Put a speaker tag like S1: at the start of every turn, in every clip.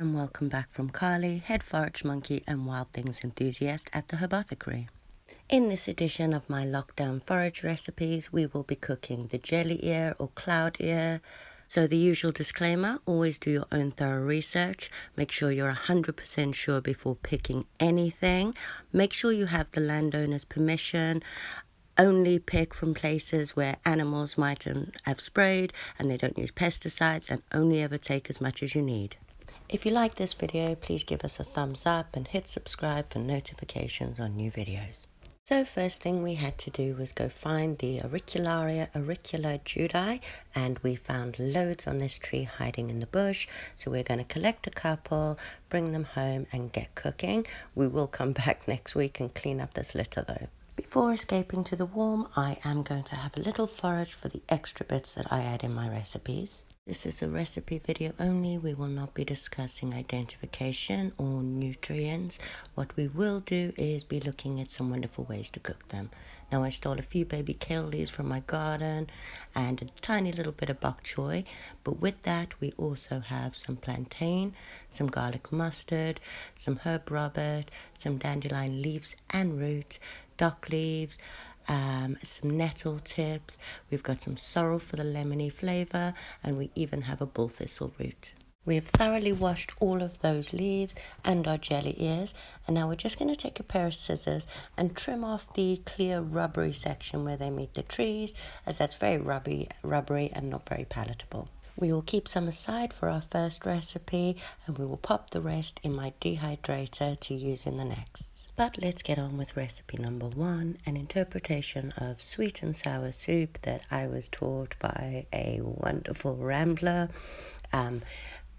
S1: And welcome back from Carly, head forage monkey and wild things enthusiast at the Herbathicary. In this edition of my lockdown forage recipes, we will be cooking the jelly ear or cloud ear. So the usual disclaimer, always do your own thorough research. Make sure you're 100% sure before picking anything. Make sure you have the landowner's permission. Only pick from places where animals might have sprayed and they don't use pesticides, and only ever take as much as you need. If you like this video, please give us a thumbs up and hit subscribe for notifications on new videos. So first thing we had to do was go find the Auricularia judi, and we found loads on this tree hiding in the bush. So we're going to collect a couple, bring them home and get cooking. We will come back next week and clean up this litter though. Before escaping to the warm, I am going to have a little forage for the extra bits that I add in my recipes. This is a recipe video only. We will not be discussing identification or nutrients. What we will do is be looking at some wonderful ways to cook them. Now I stole a few baby kale leaves from my garden and a tiny little bit of bok choy, but with that we also have some plantain, some garlic mustard, some herb robert, some dandelion leaves and roots, dock leaves, some nettle tips. We've got some sorrel for the lemony flavour, and we even have a bull thistle root. We have thoroughly washed all of those leaves and our jelly ears, and now we're just going to take a pair of scissors and trim off the clear rubbery section where they meet the trees, as that's very rubbery and not very palatable. We will keep some aside for our first recipe, and we will pop the rest in my dehydrator to use in the next. But let's get on with recipe number 1, an interpretation of sweet and sour soup that I was taught by a wonderful rambler.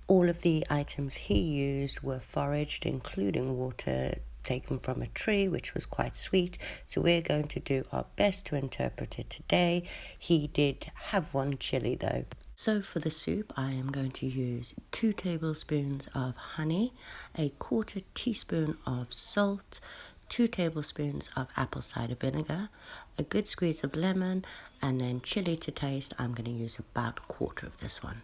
S1: All of the items he used were foraged, including water taken from a tree, which was quite sweet. So we're going to do our best to interpret it today. He did have one chili though. So for the soup, I am going to use 2 tablespoons of honey, a 1/4 teaspoon of salt, 2 tablespoons of apple cider vinegar, a good squeeze of lemon, and then chili to taste. I'm going to use about 1/4 of this one.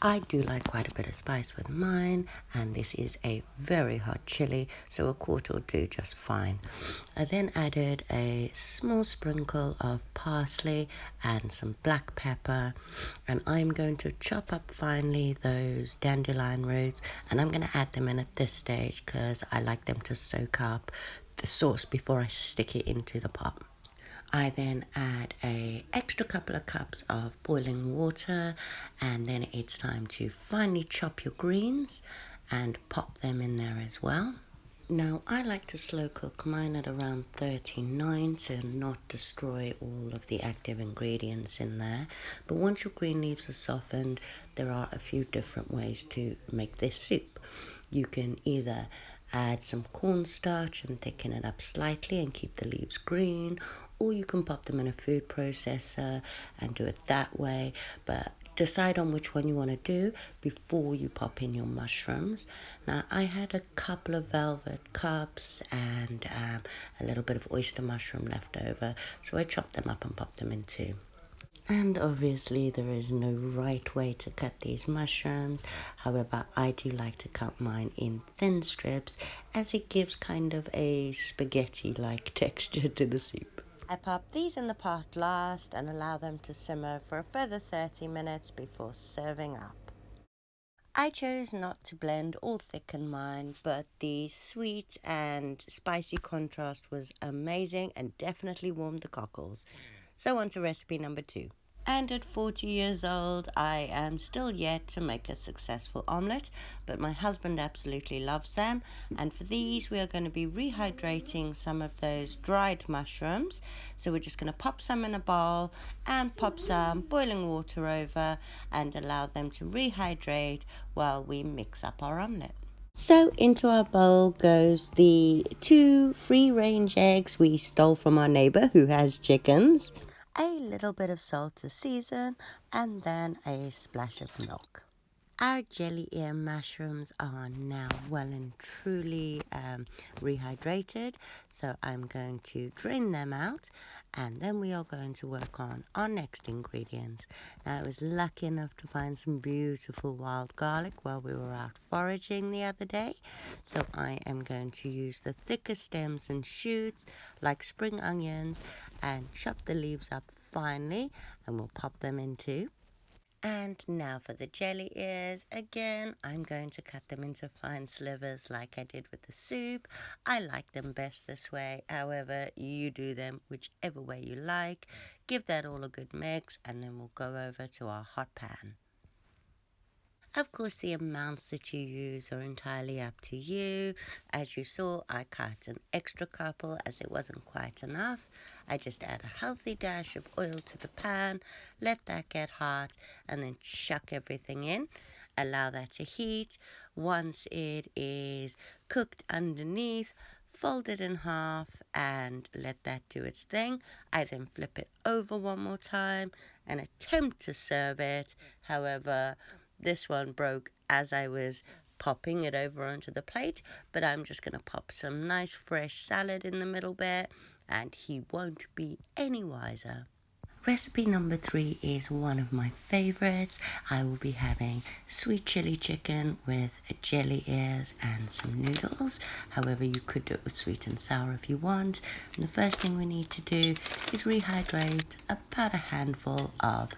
S1: I do like quite a bit of spice with mine, and this is a very hot chili, so 1/4 will do just fine. I then added a small sprinkle of parsley and some black pepper, and I'm going to chop up finely those dandelion roots, and I'm going to add them in at this stage because I like them to soak up the sauce before I stick it into the pot. I then add an extra couple of cups of boiling water, and then it's time to finely chop your greens and pop them in there as well. Now I like to slow cook mine at around 39 to not destroy all of the active ingredients in there. But once your green leaves are softened, there are a few different ways to make this soup. You can either add some cornstarch and thicken it up slightly and keep the leaves green, or you can pop them in a food processor and do it that way, but decide on which one you want to do before you pop in your mushrooms. Now I had a couple of velvet cups and a little bit of oyster mushroom left over, so I chopped them up and popped them in too. And obviously there is no right way to cut these mushrooms. However, I do like to cut mine in thin strips, as it gives kind of a spaghetti-like texture to the soup. I pop these in the pot last and allow them to simmer for a further 30 minutes before serving up. I chose not to blend or thicken mine, but the sweet and spicy contrast was amazing and definitely warmed the cockles. So on to recipe number 2. And at 40 years old, I am still yet to make a successful omelette, but my husband absolutely loves them. And for these, we are going to be rehydrating some of those dried mushrooms. So we're just going to pop some in a bowl and pop some boiling water over and allow them to rehydrate while we mix up our omelette. So into our bowl goes the 2 free-range eggs we stole from our neighbor who has chickens, a little bit of salt to season, and then a splash of milk. Our jelly ear mushrooms are now well and truly rehydrated, so I'm going to drain them out, and then we are going to work on our next ingredients. Now, I was lucky enough to find some beautiful wild garlic while we were out foraging the other day, so I am going to use the thicker stems and shoots like spring onions and chop the leaves up finely, and we'll pop them into. And now for the jelly ears. Again, I'm going to cut them into fine slivers like I did with the soup. I like them best this way. However, you do them whichever way you like. Give that all a good mix, and then we'll go over to our hot pan. Of course, the amounts that you use are entirely up to you. As you saw, I cut an extra couple as it wasn't quite enough. I just add a healthy dash of oil to the pan, let that get hot, and then chuck everything in. Allow that to heat. Once it is cooked underneath, fold it in half and let that do its thing. I then flip it over one more time and attempt to serve it. However, this one broke as I was popping it over onto the plate, but I'm just going to pop some nice fresh salad in the middle bit, and he won't be any wiser. Recipe number 3 is one of my favorites. I will be having sweet chili chicken with jelly ears and some noodles. However, you could do it with sweet and sour if you want. And the first thing we need to do is rehydrate about a handful of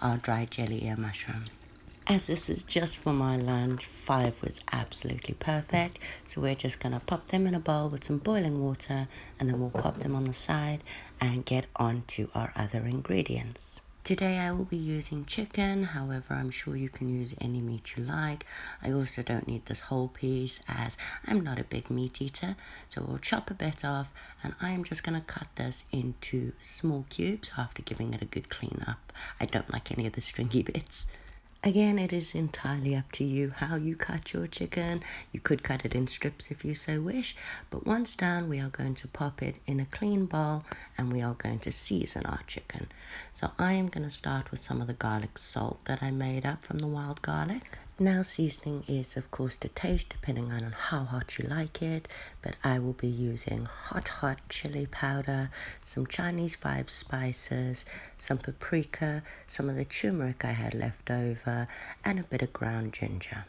S1: our dried jelly ear mushrooms. As this is just for my lunch, 5 was absolutely perfect. So we're just going to pop them in a bowl with some boiling water, and then we'll pop them on the side and get on to our other ingredients. Today I will be using chicken, however I'm sure you can use any meat you like. I also don't need this whole piece as I'm not a big meat eater, so we'll chop a bit off, and I'm just going to cut this into small cubes after giving it a good clean up. I don't like any of the stringy bits. Again, it is entirely up to you how you cut your chicken. You could cut it in strips if you so wish, but once done, we are going to pop it in a clean bowl and we are going to season our chicken. So I am going to start with some of the garlic salt that I made up from the wild garlic. Now, seasoning is of course to taste depending on how hot you like it, but I will be using hot chili powder, some Chinese 5 spices, some paprika, some of the turmeric I had left over, and a bit of ground ginger.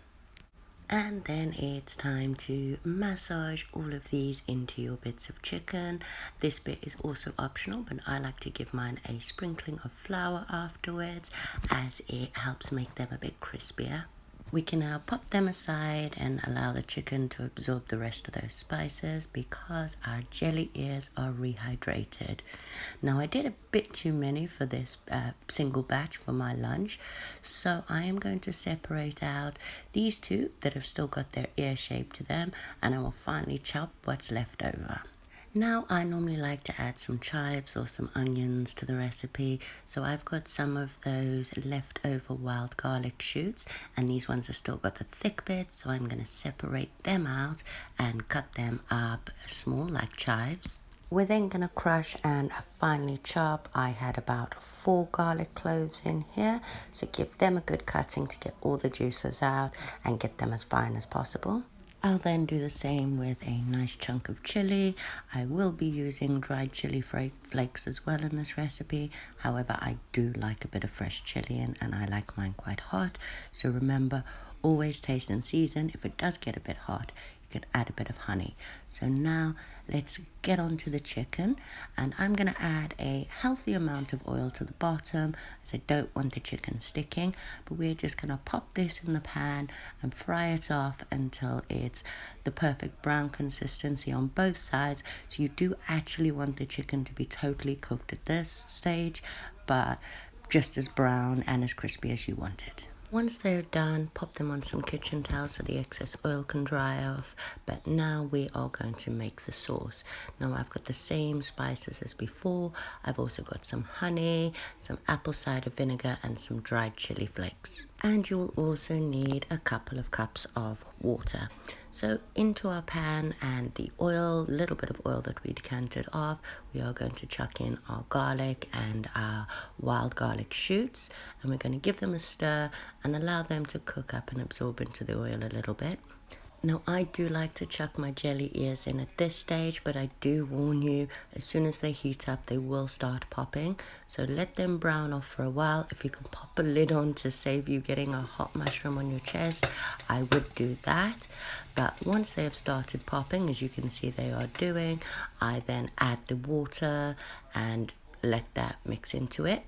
S1: And then it's time to massage all of these into your bits of chicken. This bit is also optional, but I like to give mine a sprinkling of flour afterwards as it helps make them a bit crispier. We can now pop them aside and allow the chicken to absorb the rest of those spices because our jelly ears are rehydrated. Now, I did a bit too many for this single batch for my lunch, so I am going to separate out these 2 that have still got their ear shape to them, and I will finally chop what's left over. Now, I normally like to add some chives or some onions to the recipe, so I've got some of those leftover wild garlic shoots, and these ones have still got the thick bits, so I'm going to separate them out and cut them up small like chives. We're then going to crush and finely chop. I had about 4 garlic cloves in here, so give them a good cutting to get all the juices out and get them as fine as possible. I'll then do the same with a nice chunk of chili. I will be using dried chili flakes as well in this recipe. However, I do like a bit of fresh chili in, and I like mine quite hot. So remember, always taste and season. If it does get a bit hot, you can add a bit of honey. So now let's get on to the chicken, and I'm going to add a healthy amount of oil to the bottom as I don't want the chicken sticking, but we're just going to pop this in the pan and fry it off until it's the perfect brown consistency on both sides. So you do actually want the chicken to be totally cooked at this stage, but just as brown and as crispy as you want it. Once they're done, pop them on some kitchen towels so the excess oil can dry off. But now we are going to make the sauce. Now I've got the same spices as before. I've also got some honey, some apple cider vinegar, and some dried chili flakes. And you'll also need a couple of cups of water. So into our pan and the oil, little bit of oil that we decanted off, we are going to chuck in our garlic and our wild garlic shoots, and we're going to give them a stir and allow them to cook up and absorb into the oil a little bit. Now, I do like to chuck my jelly ears in at this stage, but I do warn you, as soon as they heat up, they will start popping. So let them brown off for a while. If you can pop a lid on to save you getting a hot mushroom on your chest, I would do that. But once they have started popping, as you can see they are doing, I then add the water and let that mix into it.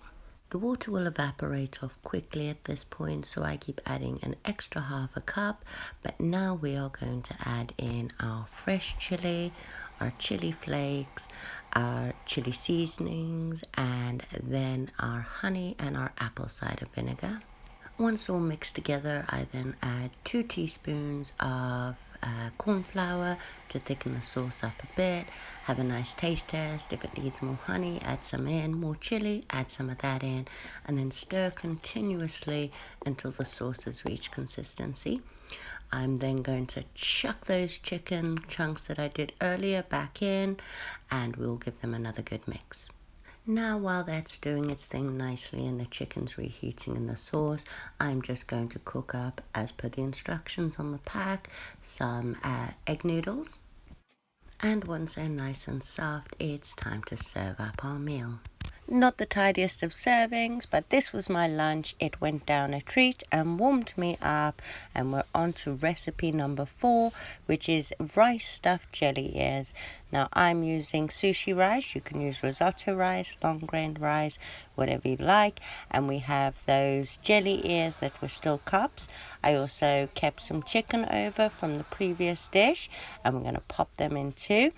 S1: The water will evaporate off quickly at this point, so I keep adding an extra half a cup. But now we are going to add in our fresh chili, our chili flakes, our chili seasonings, and then our honey and our apple cider vinegar. Once all mixed together, I then add 2 teaspoons of corn flour to thicken the sauce up a bit. Have a nice taste test. If it needs more honey, add some in. More chili, add some of that in. And then stir continuously until the sauce has reached consistency. I'm then going to chuck those chicken chunks that I did earlier back in, and we'll give them another good mix. Now, while that's doing its thing nicely and the chicken's reheating in the sauce, I'm just going to cook up, as per the instructions on the pack, some egg noodles. And once they're nice and soft, it's time to serve up our meal. Not the tidiest of servings, but this was my lunch. It went down a treat and warmed me up. And we're on to recipe number 4, which is rice stuffed jelly ears. Now I'm using sushi rice. You can use risotto rice, long grained rice, whatever you like. And we have those jelly ears that were still cups. I also kept some chicken over from the previous dish, and we're going to pop them in too.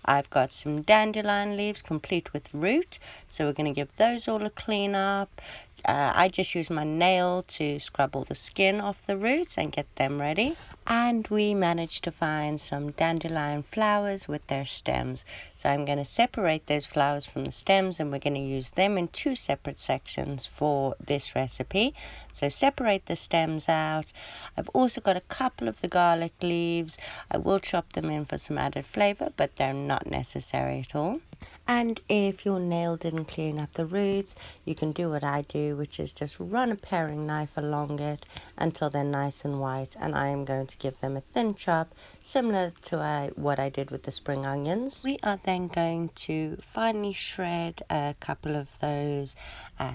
S1: I've got some dandelion leaves complete with root, so we're going to give those all a clean up. I just use my nail to scrub all the skin off the roots and get them ready. And we managed to find some dandelion flowers with their stems. So I'm going to separate those flowers from the stems, and we're going to use them in 2 separate sections for this recipe. So separate the stems out. I've also got a couple of the garlic leaves. I will chop them in for some added flavor, but they're not necessary at all. And if your nail didn't clean up the roots, you can do what I do, which is just run a paring knife along it until they're nice and white. And I am going to give them a thin chop, similar to what I did with the spring onions. We are then going to finely shred a couple of those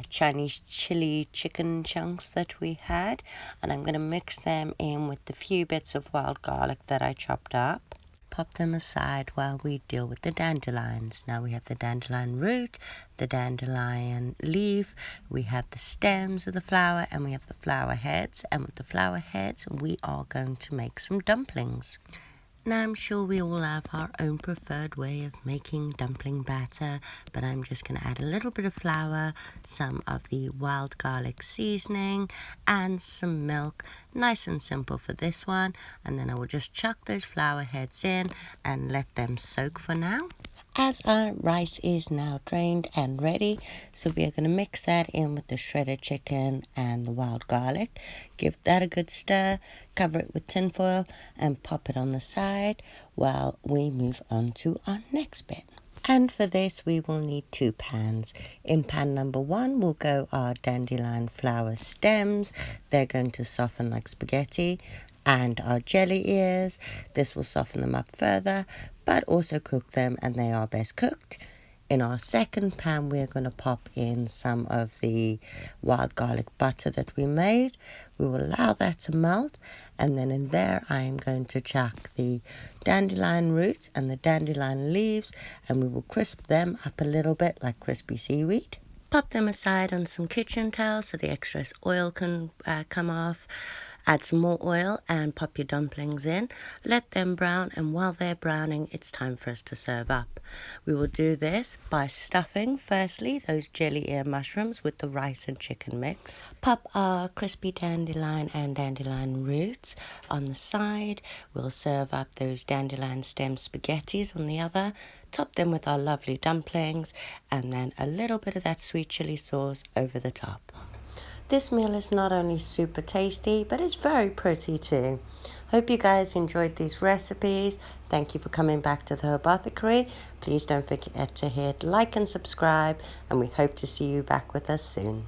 S1: Chinese chili chicken chunks that we had. And I'm going to mix them in with the few bits of wild garlic that I chopped up. Pop them aside while we deal with the dandelions. Now we have the dandelion root, the dandelion leaf, we have the stems of the flower, and we have the flower heads. And with the flower heads, we are going to make some dumplings. Now I'm sure we all have our own preferred way of making dumpling batter, but I'm just going to add a little bit of flour, some of the wild garlic seasoning, and some milk. Nice and simple for this one. And then I will just chuck those flour heads in and let them soak for now. As our rice is now drained and ready, so we are going to mix that in with the shredded chicken and the wild garlic. Give that a good stir, cover it with tin foil, and pop it on the side while we move on to our next bit. And for this, we will need 2 pans. In pan number 1 will go our dandelion flower stems. They're going to soften like spaghetti. And our jelly ears. This will soften them up further, but also cook them, and they are best cooked. In our second pan, we're going to pop in some of the wild garlic butter that we made. We will allow that to melt, and then in there I am going to chuck the dandelion roots and the dandelion leaves, and we will crisp them up a little bit like crispy seaweed. Pop them aside on some kitchen towels so the excess oil can come off. Add some more oil and pop your dumplings in. Let them brown, and while they're browning, it's time for us to serve up. We will do this by stuffing, firstly, those jelly ear mushrooms with the rice and chicken mix. Pop our crispy dandelion and dandelion roots on the side. We'll serve up those dandelion stem spaghettis on the other. Top them with our lovely dumplings, and then a little bit of that sweet chili sauce over the top. This meal is not only super tasty, but it's very pretty too. Hope you guys enjoyed these recipes. Thank you for coming back to the Herbothicary. Please don't forget to hit like and subscribe, and we hope to see you back with us soon.